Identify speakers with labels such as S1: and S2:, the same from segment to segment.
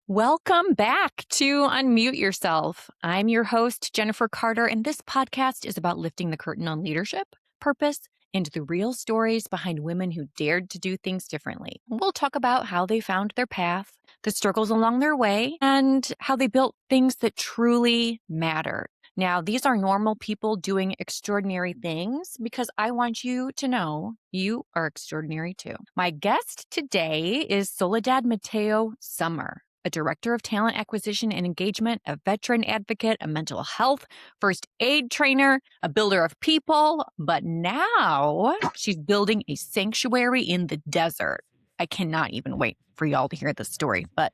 S1: Welcome back to Unmute Yourself. I'm your host, Jennifer Carter, and this podcast is about lifting the curtain on leadership, purpose, and the real stories behind women who dared to do things differently. We'll talk about how they found their path, the struggles along their way, and how they built things that truly matter. Now, these are normal people doing extraordinary things because I want you to know you are extraordinary too. My guest today is Soledad Mateo-Summer, a director of talent acquisition and engagement, a veteran advocate, a mental health first aid trainer, a builder of people, but now she's building a sanctuary in the desert. I cannot even wait for y'all to hear this story, but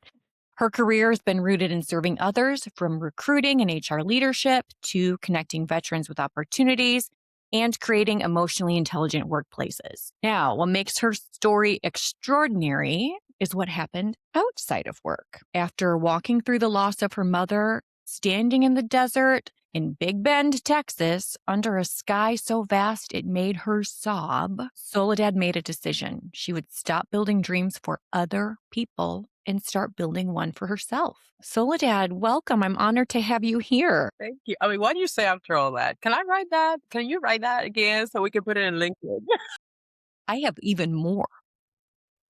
S1: her career has been rooted in serving others, from recruiting and HR leadership to connecting veterans with opportunities and creating emotionally intelligent workplaces. Now, what makes her story extraordinary is what happened outside of work. After walking through the loss of her mother, standing in the desert in Big Bend, Texas, under a sky so vast it made her sob, Soledad made a decision. She would stop building dreams for other people and start building one for herself. Soledad, welcome. I'm honored to have you here.
S2: Thank you. I mean, what do you say after all that? Can I write that? Can you write that again so we can put it in LinkedIn?
S1: I have even more.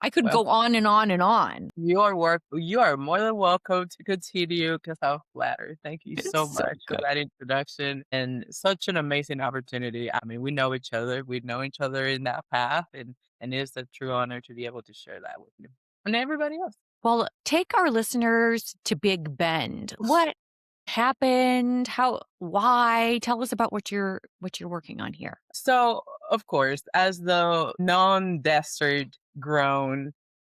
S1: I could
S2: Well,
S1: go on and on and on.
S2: you are more than welcome to continue because I'm flattered. Thank you
S1: It's
S2: so
S1: so
S2: much for
S1: good.
S2: that introduction and such an amazing opportunity. I mean, we know each other. We know each other in that path, and it's a true honor to be able to share that with you and everybody else.
S1: Well, take our listeners to Big Bend. What happened? Why? Tell us about what you're working on here.
S2: So, of course, as the non-desert grown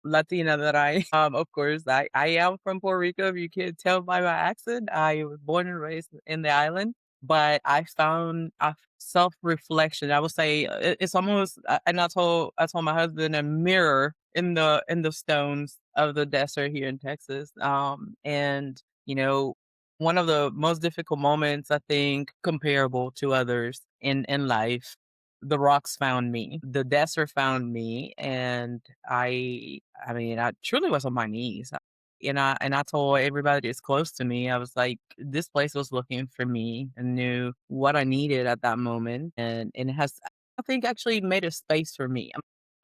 S2: Latina that I of course, I am from Puerto Rico. If you can't tell by my accent, I was born and raised in the island, but I found a self-reflection. I would say it's almost, and I told my husband, a mirror in the stones of the desert here in Texas. And you know, one of the most difficult moments, I think, comparable to others in life, the rocks found me, the desert found me, and I mean, I truly was on my knees. And I told everybody that's close to me, I was like, this place was looking for me and knew what I needed at that moment. And it has, I think, actually made a space for me.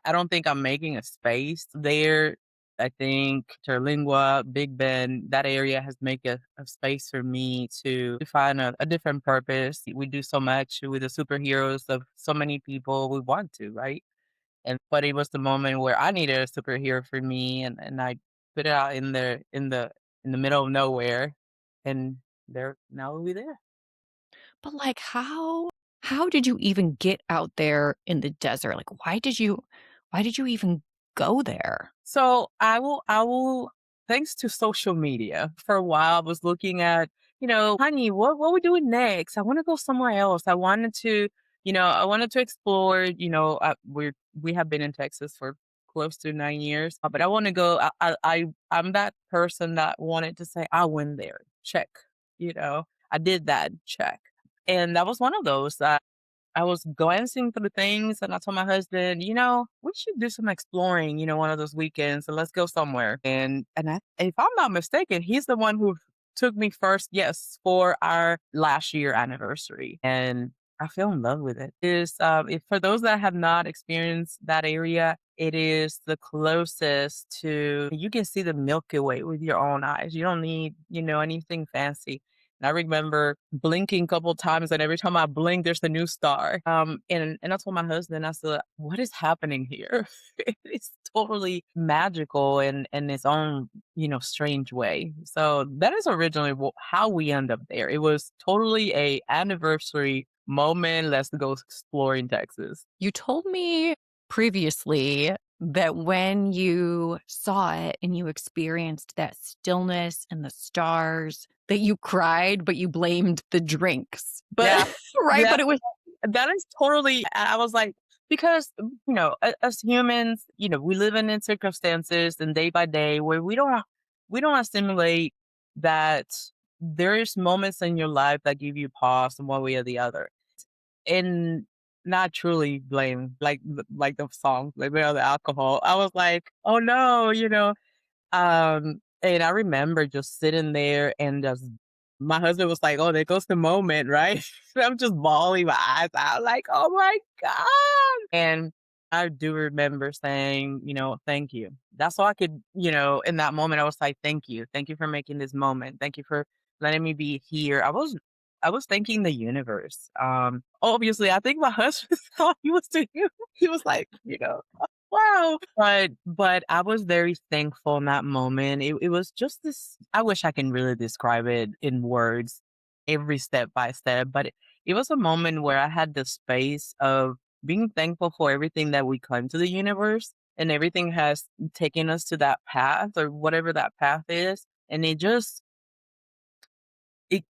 S2: I don't think I'm making a space there. I think Terlingua, Big Bend, that area has made a space for me to find a different purpose. We do so much with the superheroes of so many people we want to, right? And but it was the moment where I needed a superhero for me, and I put it out in the middle of nowhere, and there now we're there.
S1: But like how did you even get out there in the desert? Like why did you even go there?
S2: So I will thanks to social media. For a while I was looking at, honey, what we doing next? I want to go somewhere else. I wanted to explore, we have been in Texas for close to 9 years, but I want to go. I'm that person that wanted to say, I went there. Check. I did that. Check. And that was one of those. I was glancing through things and I told my husband, we should do some exploring, one of those weekends and let's go somewhere. If I'm not mistaken, he's the one who took me first, yes, for our last year anniversary. And I fell in love with it. If for those that have not experienced that area, it is the closest to, you can see the Milky Way with your own eyes. You don't need, anything fancy. And I remember blinking a couple times, and every time I blink, there's a new star. And I told my husband, I said, "What is happening here? It's totally magical in its own, strange way." So that is originally how we end up there. It was totally a anniversary moment. Let's go explore in Texas.
S1: You told me previously that when you saw it and you experienced that stillness and the stars, that you cried, but you blamed the drinks. But
S2: Yeah,
S1: right,
S2: yeah,
S1: but it was
S2: that is totally. I was like, because as humans, we live in circumstances and day by day where we don't assimilate that there's moments in your life that give you pause in one way or the other, and not truly blame like the song, like the alcohol. I was like, oh no, And I remember just sitting there and just my husband was like, "Oh, there goes the moment," right? I'm just bawling my eyes out like, "Oh my god." And I do remember saying, "Thank you." That's all I could, in that moment I was like, "Thank you. Thank you for making this moment. Thank you for letting me be here." I was thanking the universe. Obviously, I think my husband thought he was too. He was like, wow. But I was very thankful in that moment. It was just this I wish I can really describe it in words, every step by step, but it was a moment where I had the space of being thankful for everything that we come to the universe and everything has taken us to that path or whatever that path is. And it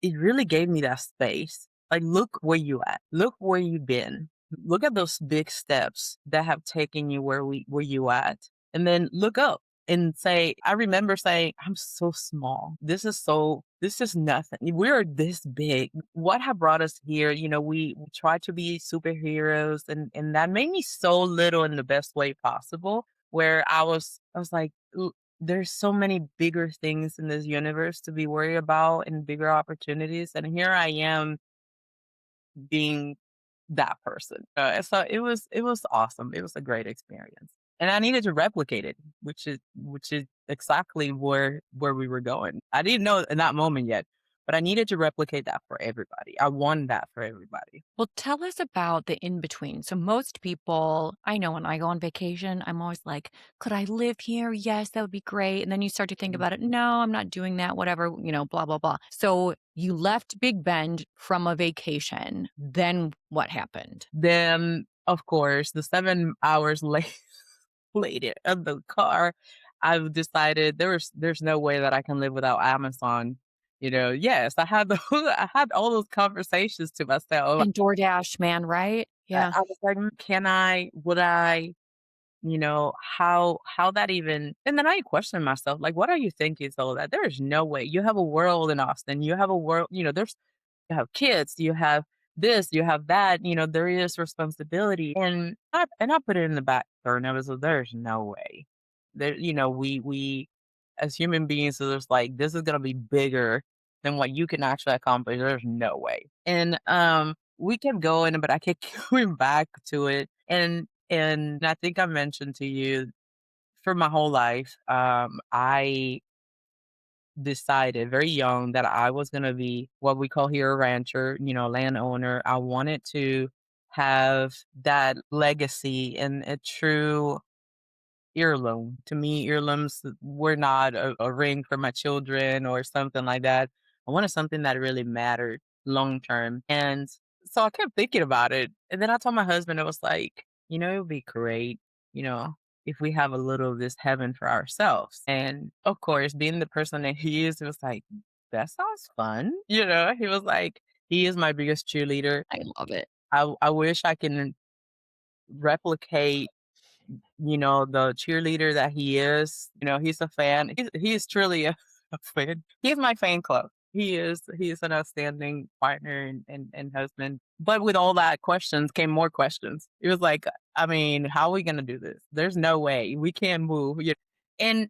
S2: really gave me that space. Like, look where you at. Look where you've been. Look at those big steps that have taken you where you at. And then look up and say, I remember saying, I'm so small. This is nothing. We're this big. What have brought us here? We try to be superheroes and that made me so little in the best way possible. Where I was like, there's so many bigger things in this universe to be worried about and bigger opportunities. And here I am being that person. So it was awesome. It was a great experience. And I needed to replicate it, which is exactly where we were going. I didn't know in that moment yet, but I needed to replicate that for everybody. I want that for everybody.
S1: Well, tell us about the in between. So, most people, I know when I go on vacation, I'm always like, could I live here? Yes, that would be great. And then you start to think about it. No, I'm not doing that, whatever, blah, blah, blah. So, you left Big Bend from a vacation. Then what happened?
S2: Then, of course, the 7 hours later of the car, I've decided there's no way that I can live without Amazon. Yes, I had the I had all those conversations to myself.
S1: And DoorDash, man, right? Yeah.
S2: I was like, Can I? Would I?" How that even and then I questioned myself, like, "What are you thinking so that there is no way. You have a world in Austin. You have a world, there's you have kids, you have this, you have that, there is responsibility." And I put it in the back burner. I was like, there's no way. We as human beings, so there's like this is gonna be bigger than what you can actually accomplish. There's no way. And we kept going, but I kept going back to it. And I think I mentioned to you for my whole life, I decided very young that I was gonna be what we call here a rancher, landowner. I wanted to have that legacy and a true heirloom. To me, heirlooms were not a ring for my children or something like that. I wanted something that really mattered long term. And so I kept thinking about it. And then I told my husband, I was like, it would be great, you know, if we have a little of this heaven for ourselves. And of course, being the person that he is, it was like, that sounds fun. He was like, he is my biggest cheerleader.
S1: I love it.
S2: I wish I can replicate the cheerleader that he is. He's a fan. He is truly a fan. He's my fan club. He is an outstanding partner and husband. But with all that questions came more questions. It was like, I mean, how are we gonna do this? There's no way. We can't move. And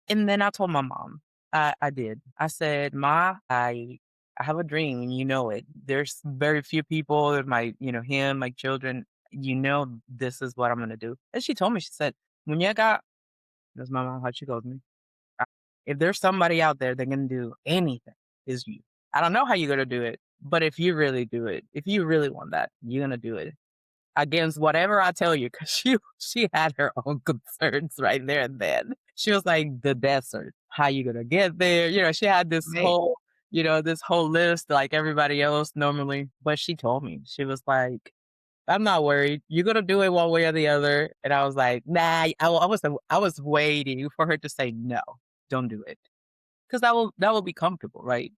S2: and then I told my mom. I did. I said, "Ma, I have a dream, and you know it. There's very few people that him, my children, this is what I'm gonna do." And she told me, she said, "Muñeca," that's my mom, how she calls me. If there's somebody out there that can do anything, is you. I don't know how you're gonna do it, but if you really do it, if you really want that, you're gonna do it against whatever I tell you, because she had her own concerns right there and then. She was like, "The desert, how you gonna get there?" She had
S1: Right.
S2: this whole list like everybody else normally. But she told me, she was like, "I'm not worried. You're gonna do it one way or the other." And I was like, "Nah." I was waiting for her to say, "No, don't do it," because that will be comfortable, right?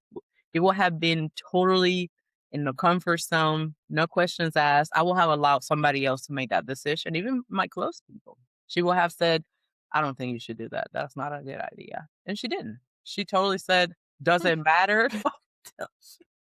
S2: It will have been totally in the comfort zone, no questions asked. I will have allowed somebody else to make that decision, even my close people. She will have said, "I don't think you should do that. That's not a good idea." And she didn't. She totally said, "Does
S1: Mm.
S2: it matter?"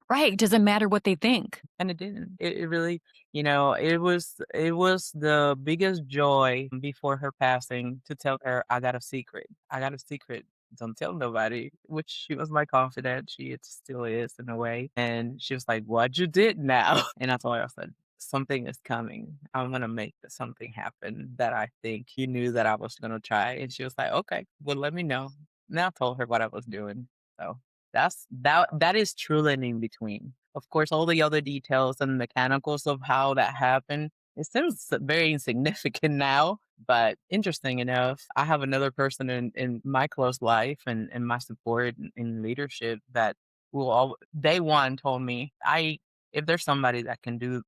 S1: Right. Doesn't matter what they think.
S2: And it didn't. It really, it was the biggest joy before her passing to tell her, "I got a secret. I got a secret." don't tell nobody," which she was my confidant. She it still is in a way. And she was like, "What you did now?" And I told her, I said, "Something is coming. I'm gonna make something happen that I think you knew that I was gonna try." And she was like, "Okay, well, let me know." And I told her what I was doing. So that is truly an in between. Of course, all the other details and mechanicals of how that happened, it seems very insignificant now, but interesting enough, I have another person in my close life and my support in leadership that will all day one told me, I if there's somebody that can do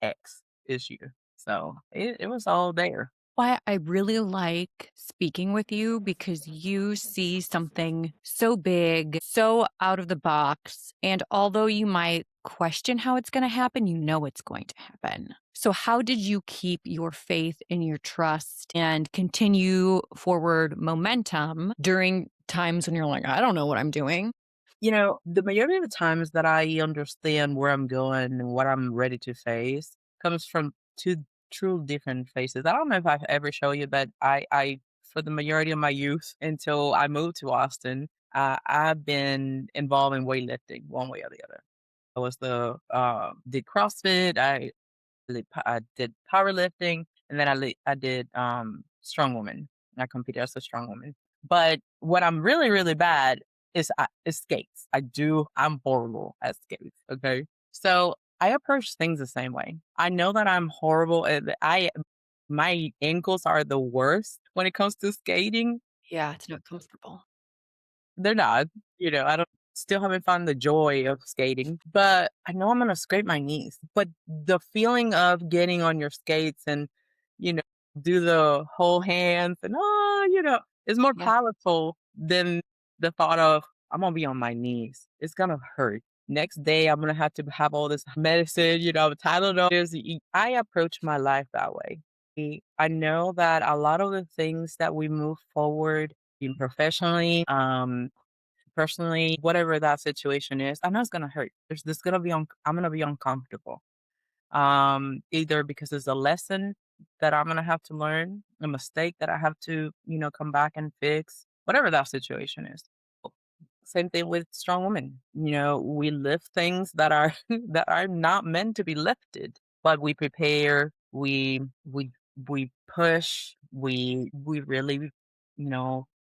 S2: X, is you. So it was all there.
S1: Why I really like speaking with you because you see something so big, so out of the box. And although you might question how it's going to happen, you know it's going to happen. So, how did you keep your faith and your trust and continue forward momentum during times when you're like, I don't know what I'm doing?
S2: The majority of the times that I understand where I'm going and what I'm ready to face comes from two true different faces. I don't know if I've ever shown you, but I for the majority of my youth until I moved to Austin, I've been involved in weightlifting one way or the other. I was did CrossFit. I did powerlifting, and then I did, strong woman. I competed as a strong woman. But what I'm really, really bad is skates. I'm horrible at skates, okay? So, I approach things the same way. I know that I'm horrible at my ankles are the worst when it comes to skating.
S1: Yeah, it's not comfortable.
S2: They're not, I don't still haven't found the joy of skating, but I know I'm gonna scrape my knees. But the feeling of getting on your skates and, you know, do the whole hands and, is more
S1: Yeah.
S2: powerful than the thought of, "I'm gonna be on my knees. It's gonna hurt. Next day, I'm gonna have to have all this medicine, Tylenol." I approach my life that way. I know that a lot of the things that we move forward in professionally, personally, whatever that situation is, I know it's gonna hurt. There's this gonna be I'm gonna be uncomfortable. Either because it's a lesson that I'm gonna have to learn, a mistake that I have to, come back and fix, whatever that situation is. Same thing with strong women. We lift things that are that are not meant to be lifted, but we prepare, we push, we really,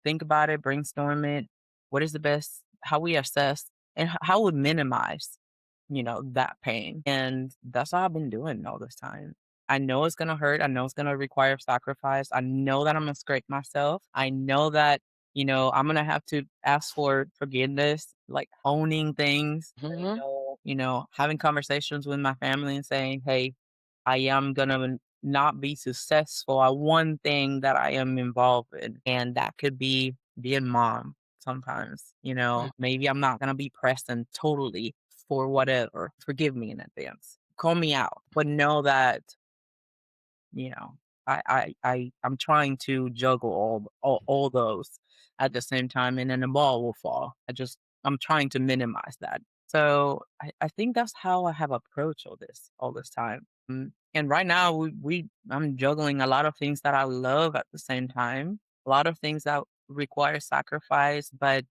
S2: think about it, brainstorm it. What is the best? How we assess and how we minimize, that pain. And that's what I've been doing all this time. I know it's gonna hurt. I know it's gonna require sacrifice. I know that I'm gonna scrape myself. I know that I'm gonna have to ask for forgiveness, like owning things.
S1: Mhm.
S2: Having conversations with my family and saying, "Hey, I am gonna not be successful at one thing that I am involved in," and that could be being mom. Sometimes, maybe I'm not gonna be present totally for whatever. Forgive me in advance. Call me out, but know that you know, I'm trying to juggle all those at the same time, and then the ball will fall. I'm trying to minimize that. So I think that's how I have approached all this time. And right now I'm juggling a lot of things that I love at the same time. A lot of things that require sacrifice, but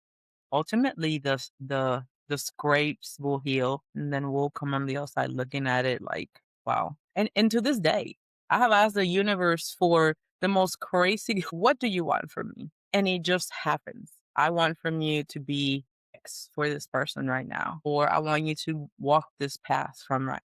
S2: ultimately the scrapes will heal, and then we'll come on the outside looking at it like, wow. And to this day, I have asked the universe for the most crazy, what do you want from me? And it just happens. I want from you to be X for this person right now, or I want you to walk this path from right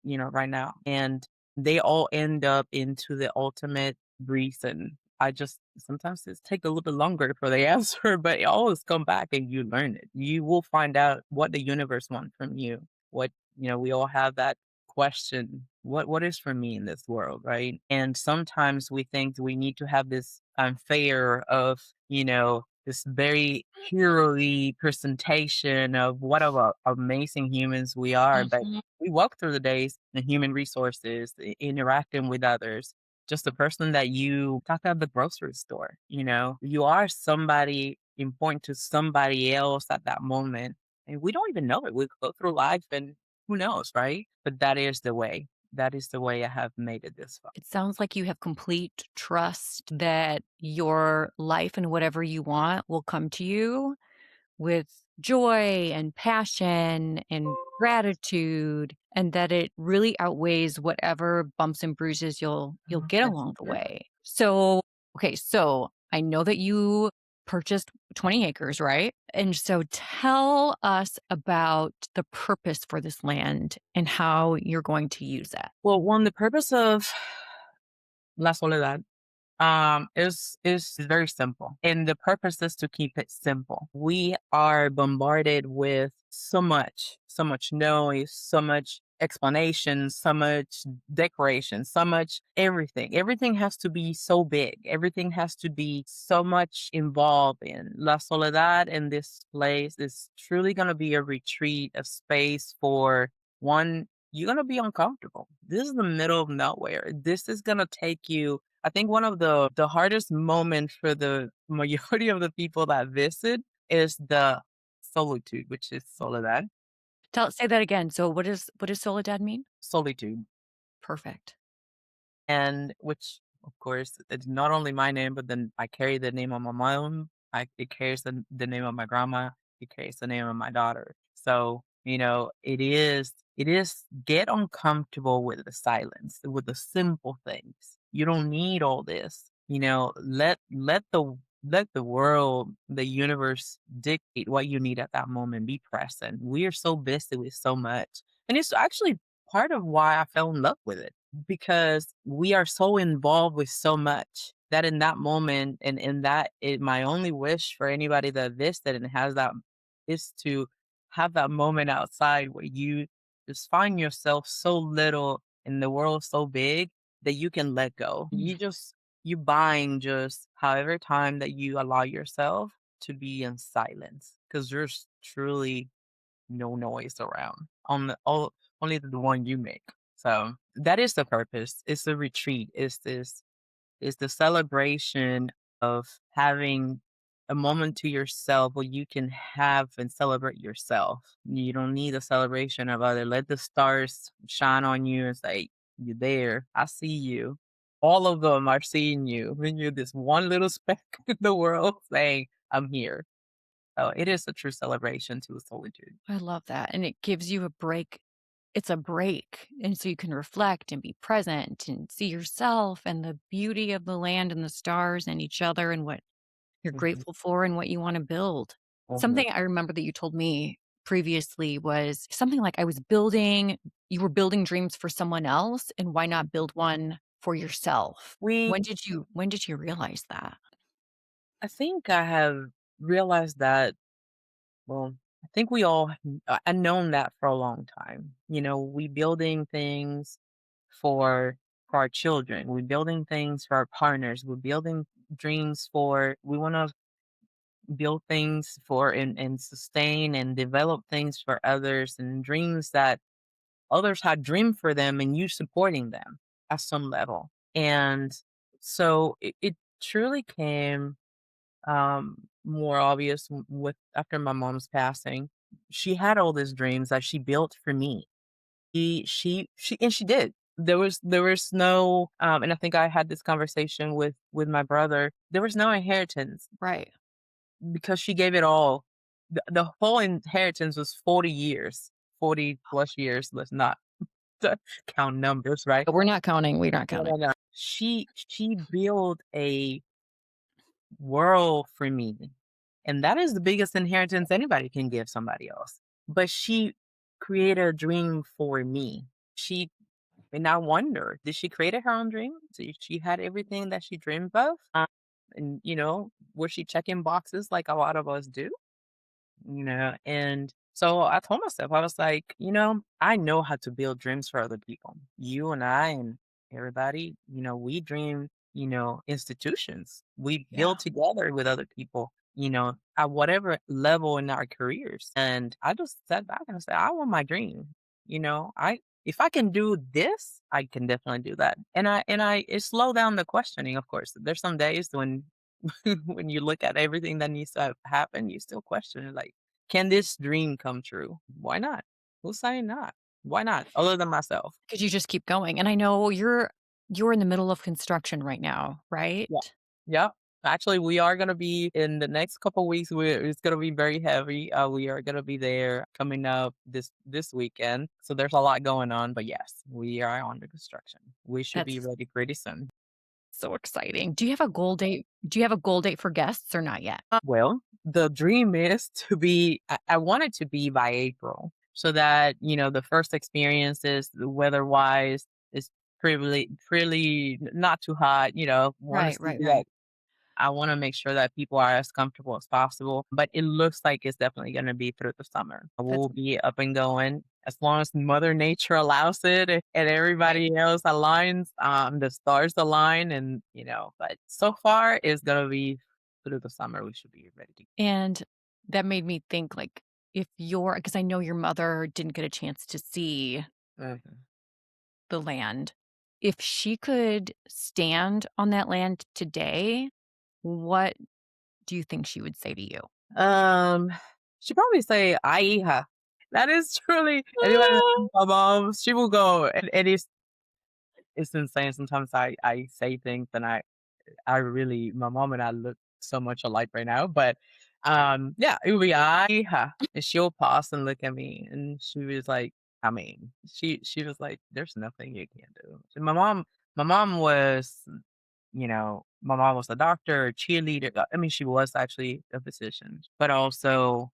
S2: now. And they all end up into the ultimate reason. I just sometimes it's take a little bit longer for the answer, but it always come back and you learn it. You will find out what the universe wants from you. We all have that question, what is for me in this world, right? And sometimes we think we need to have this unfair of, this very hero presentation of what amazing humans we are. But
S1: Mhm.
S2: we walk through the days in human resources, interacting with others, just the person that you talk at the grocery store. You are somebody important to somebody else at that moment. And we don't even know it. We go through life and who knows, right? But that is the way. that is the way I have made it this far.
S1: It sounds like you have complete trust that your life and whatever you want will come to you with joy and passion and gratitude, and that it really outweighs whatever bumps and bruises you'll get
S2: Yes,
S1: along
S2: it
S1: the
S2: does.
S1: way. So, okay, so I know that you purchased 20 acres, right? And so tell us about the purpose for this land and how you're going to use it.
S2: Well, one, the purpose of La Soledad is very simple, and the purpose is to keep it simple. We are bombarded with so much noise, so much explanation, so much decoration, so much everything. Everything has to be so big. Everything has to be so much involved in La Soledad. And this place is truly going to be a retreat, a space for one. You're going to be uncomfortable. This is the middle of nowhere. This is going to take you. I think one of the hardest moments for the majority of the people that visit is the solitude, which is soledad,
S1: Say that again. So what does Soledad mean?
S2: solitude.
S1: Perfect.
S2: And which, of course, it's not only my name, but then I carry the name of my mom. It carries the name of my grandma. It carries the name of my daughter. So, it is get uncomfortable with the silence, with the simple things. You don't need all this. Let the world, the universe dictate what you need at that moment. Be present. We are so busy with so much. And it's actually part of why I fell in love with it because we are so involved with so much that in that moment and in that my only wish for anybody that visited and has that is to have that moment outside where you just find yourself so little and the world so big that you can let go. You buying just however time that you allow yourself to be in silence because there's truly no noise around only the one you make. So that is the purpose. It's the retreat. It's the celebration of having a moment to yourself where you can have and celebrate yourself. You don't need a celebration of other. Let the stars shine on you and say, "You're there. I see you." All of them are seeing you. When you're this one little speck in the world saying, "I'm here." So it is a true celebration to solitude.
S1: I love that, and it gives you a break. It's a break, and so you can reflect and be present and see yourself and the beauty of the land and the stars and each other and what you're
S2: Mhm,
S1: grateful for and what you wanna build.
S2: mhm,
S1: Something I remember that you told me previously was something like, you were building dreams for someone else, and why not
S2: mhm.
S1: build one for yourself?
S2: We
S1: When did you realize that?
S2: I think I have realized that, well, I think we all I known that for a long time. We building things for our children. We building things for our partners. We're building dreams for we want to build things for and sustain and develop things for others and dreams that others had dreamed for them and you supporting them at some level. And so it truly came more obvious with after my mom's passing. She had all these dreams that she built for me. She did. There was no and I think I had this conversation with my brother. There was no inheritance
S1: Right.
S2: because she gave it all. The whole inheritance was 40 years, 40 plus years. Let's not count numbers, right?
S1: We're not
S2: No,
S1: counting.
S2: no, no. She built a world for me. And that is the biggest inheritance anybody can give somebody else. But she created a dream for me. She and I wonder, did she create her own dream? She had everything that she dreamed of? And was she checking boxes like a lot of us do? And so I told myself, I was like, I know how to build dreams for other people. You and I and everybody, we dream, institutions. We
S1: Yeah.
S2: build together with other people, at whatever level in our careers. And I just sat back and I said, I want my dream. If I can do this, I can definitely do that. And I it slowed down the questioning, of course. There's some days when when you look at everything that needs to happen, you still question it, like, can this dream come true? Why not? Who's saying not? Why not? Other than myself.
S1: Could you just keep going? And I know you're in the middle of construction right now, right?
S2: Yeah. Yep. Actually, we are gonna be in the next couple weeks. It's gonna be very heavy. We are gonna be there coming up this weekend. So there's a lot going on. But yes, we are on the construction. We should be
S1: That's
S2: ready pretty soon.
S1: so exciting. Do you have a goal date? Do you have a goal date for guests or not yet?
S2: Well, the dream is to be. I want it to be by April, so that the first experiences, the weather wise, is pretty not too hot. Want to
S1: Right,
S2: see
S1: right,
S2: that.
S1: right.
S2: I wanna make sure that people are as comfortable as possible, but it looks like it's definitely gonna be through the summer.
S1: That's
S2: We'll be up and going as long as Mother Nature allows it and
S1: right.
S2: everybody else aligns, the stars align but so far it's gonna be through the summer, we should be ready to.
S1: And that made me think like if you're because I know your mother didn't get a chance to see
S2: Mhm.
S1: the land. If she could stand on that land today, what do you think she would say to you?
S2: Um, she'd probably say, "Ahija." That is truly anybody that
S1: Ah.
S2: knows my mom, she will go and it's insane sometimes I say things and I really my mom and I look so much alike right now, but, yeah, it would be "Hija," and she'll pause and look at me, and she was like I mean, she was like, "There's nothing you can't do." And my mom was, my mom was a doctor, a cheerleader, I mean, she was actually a physician, but also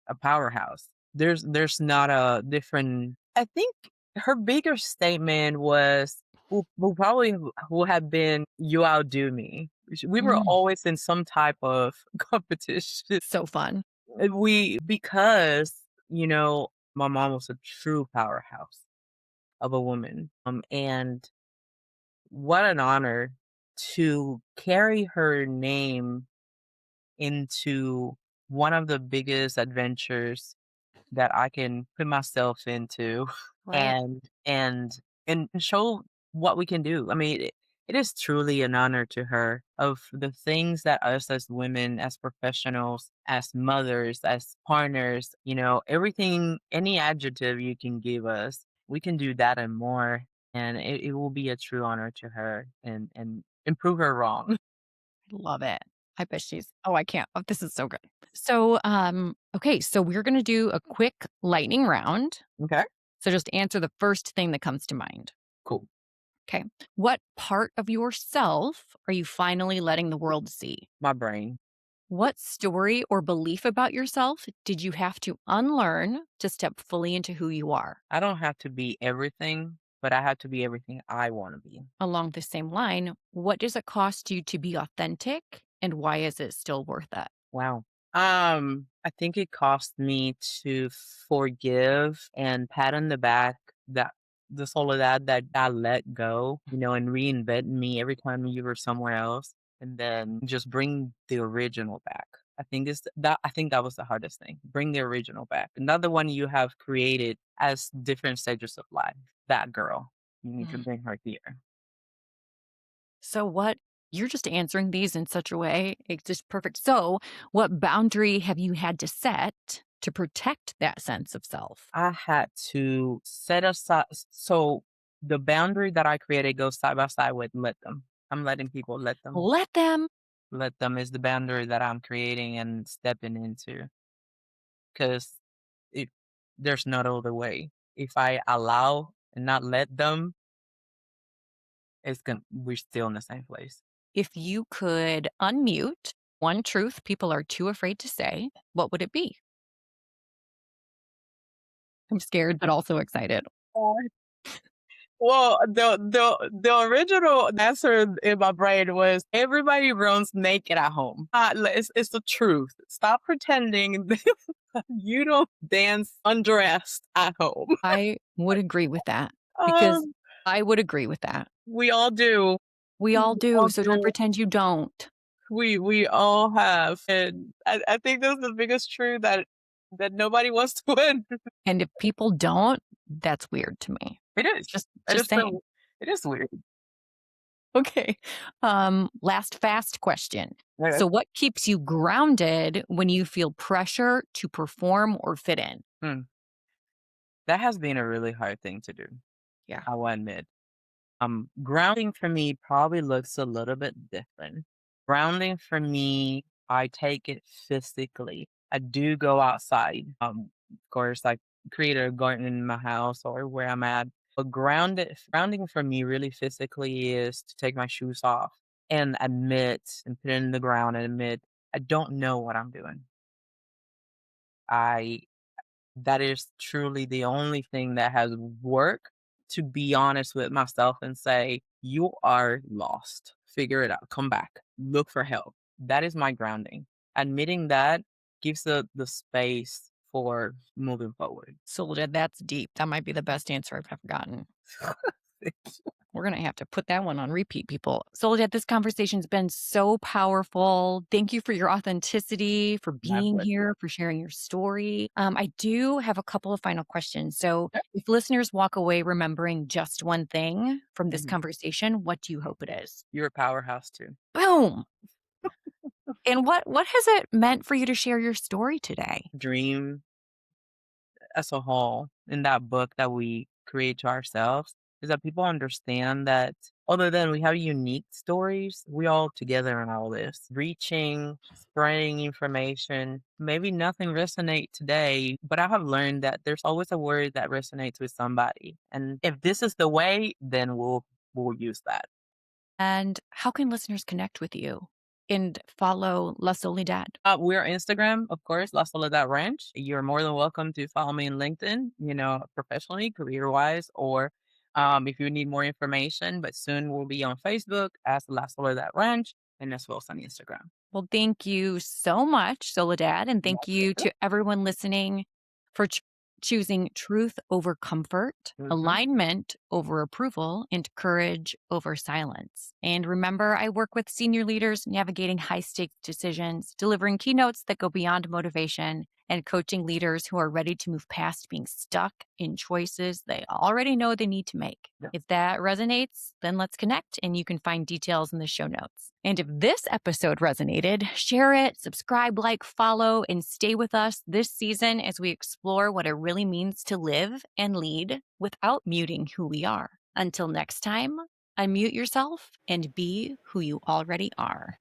S2: a powerhouse. There's not a different I think her bigger statement was will probably will have been, "You outdo me." We were
S1: Mm,
S2: always in some type of competition.
S1: so fun.
S2: We because, my mom was a true powerhouse of a woman, and what an honor to carry her name into one of the biggest adventures that I can put myself into
S1: Right.
S2: and and show what we can do. I mean, it is truly an honor to her of the things that us as women, as professionals, as mothers, as partners, everything, any adjective you can give us, we can do that and more. And it will be a true honor to her and prove her wrong.
S1: Love it. I bet she's oh, I can't. Oh, this is so good. So, okay, so we're gonna do a quick lightning round.
S2: Okay.
S1: So just answer the first thing that comes to mind.
S2: Cool.
S1: Okay. What part of yourself are you finally letting the world see?
S2: My brain.
S1: What story or belief about yourself did you have to unlearn to step fully into who you are?
S2: I don't have to be everything, but I have to be everything I want to be.
S1: Along the same line, what does it cost you to be authentic and why is it still worth it?
S2: Wow. I think it cost me to forgive and pat on the back that the Soledad that I let go, and reinvent me every time you were somewhere else, and then just bring the original back. I think that was the hardest thing. Bring the original back. Not the one you have created as different stages of life. That girl. You need to
S1: Mm.
S2: bring her here.
S1: So, what you're just answering these in such a way, it's just perfect. So, what boundary have you had to set to protect that sense of self?
S2: I had to set aside so the boundary that I created goes side by side with let them. I'm letting people let them.
S1: Let them.
S2: Let them is the boundary that I'm creating and stepping into because it there's no other way. If I allow and not let them, we're still in the same place.
S1: If you could unmute one truth people are too afraid to say, what would it be? I'm scared, but also excited.
S2: Well, the original answer in my brain was everybody runs naked at home. It's the truth. Stop pretending you don't dance undressed at home.
S1: I would agree with that because
S2: Um,
S1: I would agree with that.
S2: we all do.
S1: We
S2: We
S1: all do.
S2: all
S1: So don't
S2: do.
S1: pretend you don't.
S2: We all have, and I think that's the biggest truth that nobody wants to win.
S1: And if people don't, that's weird to me.
S2: It is.
S1: Just
S2: It
S1: just
S2: is
S1: saying.
S2: true. It is weird.
S1: Okay. Last fast question.
S2: Okay.
S1: So what keeps you grounded when you feel pressure to perform or fit in?
S2: Hmm. That has been a really hard thing to do,
S1: Yeah.
S2: I will admit. Grounding for me probably looks a little bit different. Grounding for me, I take it physically. I do go outside. Of course, I create a garden in my house or where I'm at. But grounding for me really physically is to take my shoes off and admit and put it in the ground and admit I don't know what I'm doing. I That is truly the only thing that has worked, to be honest with myself and say, "You are lost. Figure it out. Come back. Look for help." That is my grounding. Admitting that gives the space for moving forward.
S1: Soledad, that's deep. That might be the best answer I've ever gotten. We're going to have to put that one on repeat, people. Soledad, this conversation's been so powerful. Thank you for your authenticity, for
S2: My
S1: being
S2: pleasure.
S1: here, for sharing your story. I do have a couple of final questions. So,
S2: Yeah.
S1: if listeners walk away remembering just one thing from this
S2: Mhm.
S1: conversation, what do you hope it is?
S2: You're a powerhouse too.
S1: Boom. And what has it meant for you to share your story today?
S2: Dream as a whole in that book that we create to ourselves is that people understand that other than we have unique stories, we all together in all this, reaching, spreading information. Maybe nothing resonate today, but I have learned that there's always a word that resonates with somebody. And if this is the way, then we'll use that.
S1: And how can listeners connect with you and follow La Soledad?
S2: We're Instagram, of course, La Soledad Ranch. You're more than welcome to follow me on LinkedIn, professionally, career wise, or if you need more information. But soon we'll be on Facebook as La Soledad Ranch and as well as on Instagram.
S1: Well, thank you so much, Soledad. And
S2: My
S1: thank you
S2: pleasure.
S1: to everyone listening for choosing truth over comfort,
S2: Mhm.
S1: alignment over approval, and courage over silence. And remember, I work with senior leaders navigating high stakes decisions, delivering keynotes that go beyond motivation, and coaching leaders who are ready to move past being stuck in choices they already know they need to make.
S2: Yeah.
S1: If that resonates, then let's connect, and you can find details in the show notes. And if this episode resonated, share it, subscribe, like, follow, and stay with us this season as we explore what it really means to live and lead without muting who we are. Until next time, unmute yourself and be who you already are.